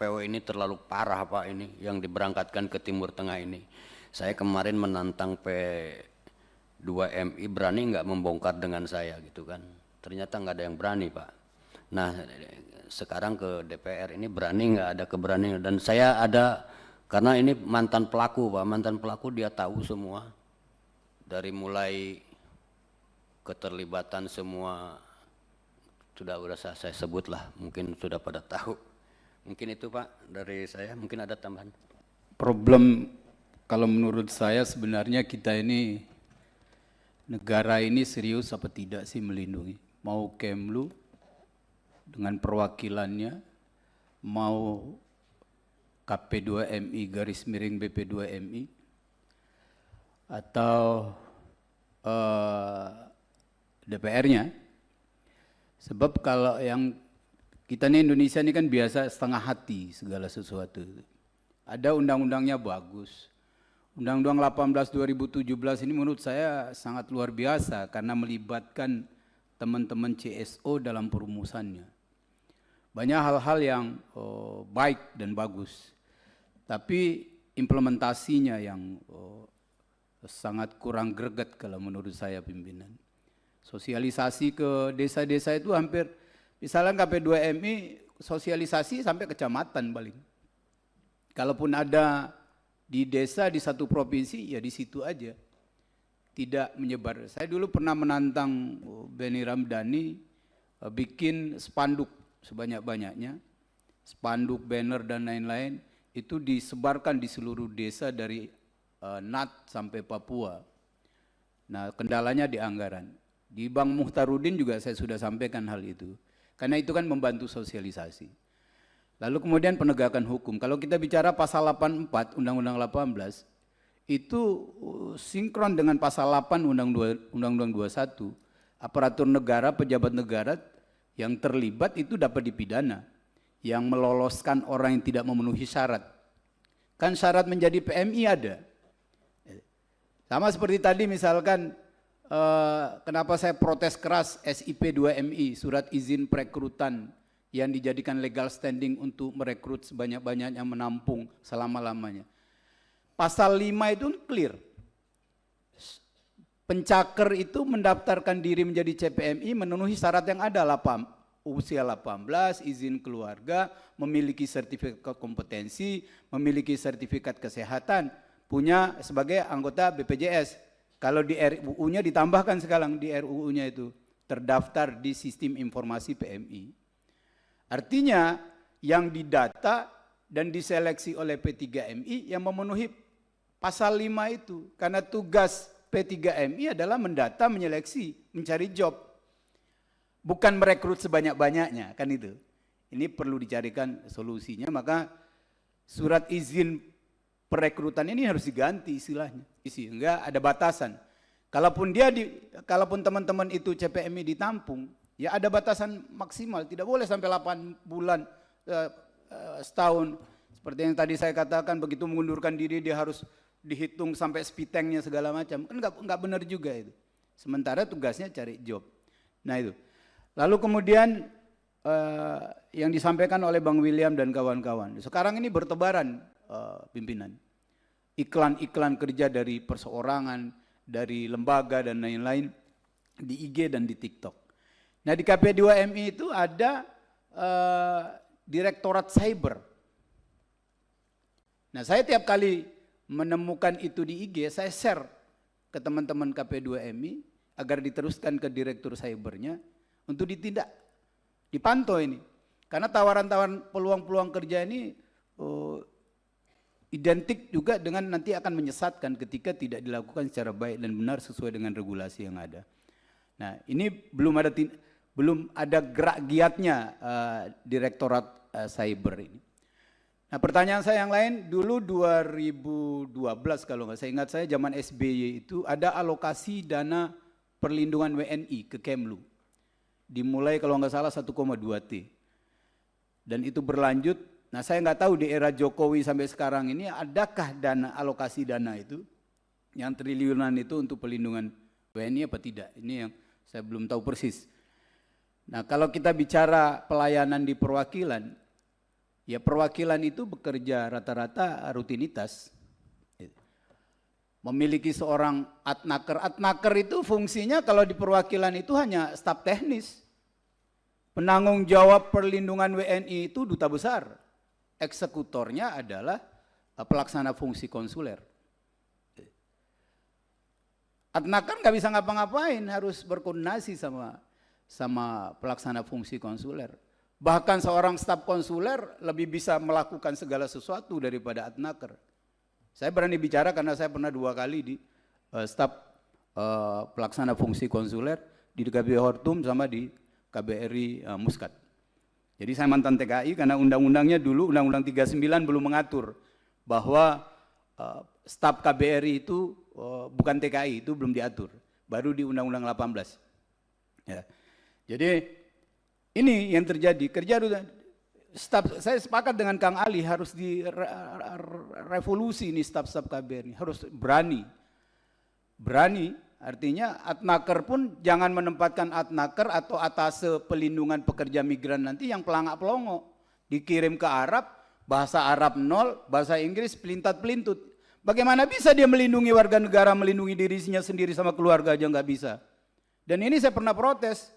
KPO ini terlalu parah Pak, ini yang diberangkatkan ke Timur Tengah ini. Saya kemarin menantang P2MI, berani nggak membongkar dengan saya gitu kan. Ternyata nggak ada yang berani Pak. Nah sekarang ke DPR ini berani nggak, ada keberanian. Dan saya ada, karena ini mantan pelaku Pak, mantan pelaku dia tahu semua. Dari mulai keterlibatan semua, sudah saya sebut lah, mungkin sudah pada tahu. Mungkin itu Pak dari saya, mungkin ada tambahan. Problem kalau menurut saya sebenarnya kita ini, negara ini serius apa tidak sih melindungi? Mau Kemlu dengan perwakilannya, mau KP2MI garis miring BP2MI, atau DPR-nya. Sebab kalau yang kita nih Indonesia ini kan biasa setengah hati segala sesuatu. Ada undang-undangnya bagus. Undang-Undang 18 2017 ini menurut saya sangat luar biasa karena melibatkan teman-teman CSO dalam perumusannya. Banyak hal-hal yang baik dan bagus. Tapi implementasinya yang sangat kurang greget kalau menurut saya pimpinan. Sosialisasi ke desa-desa itu hampir, misalnya KP2MI sosialisasi sampai kecamatan paling. Kalaupun ada di desa di satu provinsi ya di situ aja. Tidak menyebar. Saya dulu pernah menantang Benny Ramdhani bikin spanduk sebanyak-banyaknya. Spanduk, banner dan lain-lain itu disebarkan di seluruh desa dari Nat sampai Papua. Nah, kendalanya di anggaran. Di Bang Muhtarudin juga saya sudah sampaikan hal itu. Karena itu kan membantu sosialisasi. Lalu kemudian penegakan hukum. Kalau kita bicara pasal 84 Undang-Undang 18, itu sinkron dengan pasal 8 Undang-Undang 21. Aparatur negara, pejabat negara yang terlibat itu dapat dipidana. Yang meloloskan orang yang tidak memenuhi syarat. Kan syarat menjadi PMI ada. Sama seperti tadi misalkan kenapa saya protes keras SIP 2MI, surat izin perekrutan yang dijadikan legal standing untuk merekrut sebanyak-banyaknya, menampung selama-lamanya. Pasal 5 itu clear. Pencaker itu mendaftarkan diri menjadi CPMI memenuhi syarat yang ada, usia 18, izin keluarga, memiliki sertifikat kompetensi, memiliki sertifikat kesehatan, punya sebagai anggota BPJS. Kalau di RUU-nya ditambahkan sekarang di RUU-nya itu terdaftar di sistem informasi PMI. Artinya yang didata dan diseleksi oleh P3MI yang memenuhi pasal 5 itu. Karena tugas P3MI adalah mendata, menyeleksi, mencari job. Bukan merekrut sebanyak-banyaknya, kan itu. Ini perlu dicarikan solusinya, maka surat izin perekrutan ini harus diganti istilahnya. Sehingga ada batasan. Kalaupun teman-teman itu CPMI ditampung, ya ada batasan maksimal, tidak boleh sampai 8 bulan, setahun. Seperti yang tadi saya katakan, begitu mengundurkan diri dia harus dihitung sampai spitengnya segala macam. Kan enggak benar juga itu. Sementara tugasnya cari job. Nah itu. Lalu kemudian yang disampaikan oleh Bang William dan kawan-kawan. Sekarang ini bertebaran pimpinan. Iklan-iklan kerja dari perseorangan, dari lembaga dan lain-lain di IG dan di TikTok. Nah di KP2MI itu ada Direktorat Cyber. Nah saya tiap kali menemukan itu di IG, saya share ke teman-teman KP2MI agar diteruskan ke Direktur Cybernya untuk ditindak, dipantau ini. Karena tawaran-tawaran peluang-peluang kerja ini identik juga dengan nanti akan menyesatkan ketika tidak dilakukan secara baik dan benar sesuai dengan regulasi yang ada. Nah ini belum ada gerak giatnya Direktorat Cyber ini. Nah pertanyaan saya yang lain, dulu 2012 kalau nggak saya ingat saya zaman SBY itu ada alokasi dana perlindungan WNI ke Kemlu. Dimulai kalau nggak salah 1,2 T. Dan itu berlanjut. Nah saya nggak tahu di era Jokowi sampai sekarang ini adakah alokasi dana itu yang triliunan itu untuk perlindungan WNI apa tidak? Ini yang saya belum tahu persis. Nah kalau kita bicara pelayanan di perwakilan, Ya perwakilan itu bekerja rata-rata rutinitas. Memiliki seorang adnaker. Adnaker itu fungsinya kalau di perwakilan itu hanya staf teknis. Penanggung jawab perlindungan WNI itu duta besar. Eksekutornya adalah pelaksana fungsi konsuler. Adnaker nggak bisa ngapa-ngapain, harus berkoordinasi sama pelaksana fungsi konsuler. Bahkan seorang staf konsuler lebih bisa melakukan segala sesuatu daripada adnaker. Saya berani bicara karena saya pernah 2 kali di staf pelaksana fungsi konsuler di KBRI Hortum sama di KBRI Muscat. Jadi saya mantan TKI karena undang-undangnya dulu Undang-Undang 39 belum mengatur bahwa staf KBRI itu bukan TKI, itu belum diatur. Baru di Undang-Undang 18. Ya. Jadi ini yang terjadi, staf, saya sepakat dengan Kang Ali harus direvolusi ini staf-staf KBRI, harus berani. Berani artinya adnaker pun jangan menempatkan adnaker atau atase pelindungan pekerja migran nanti yang pelangak-pelongo. Dikirim ke Arab, bahasa Arab nol, bahasa Inggris pelintat-pelintut. Bagaimana bisa dia melindungi warga negara, melindungi dirinya sendiri sama keluarga aja nggak bisa. Dan ini saya pernah protes.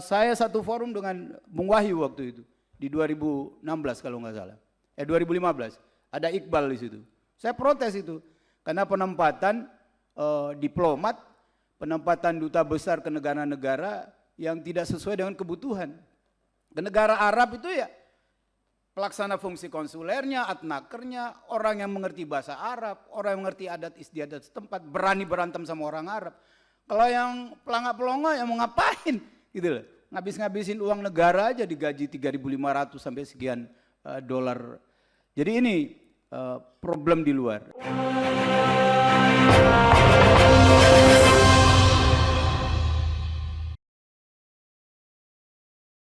Saya satu forum dengan Bung Wahyu waktu itu. Di 2016 kalau nggak salah, 2015 ada Iqbal di situ. Saya protes itu karena penempatan diplomat, penempatan duta besar ke negara-negara yang tidak sesuai dengan kebutuhan. Ke negara Arab itu ya pelaksana fungsi konsulernya, adnakernya, orang yang mengerti bahasa Arab, orang yang mengerti adat istiadat setempat, berani berantem sama orang Arab. Kalau yang pelangak-pelongo yang mau ngapain gitu loh. Ngabis-ngabisin uang negara aja digaji 3.500 sampai sekian dolar. Jadi ini problem di luar.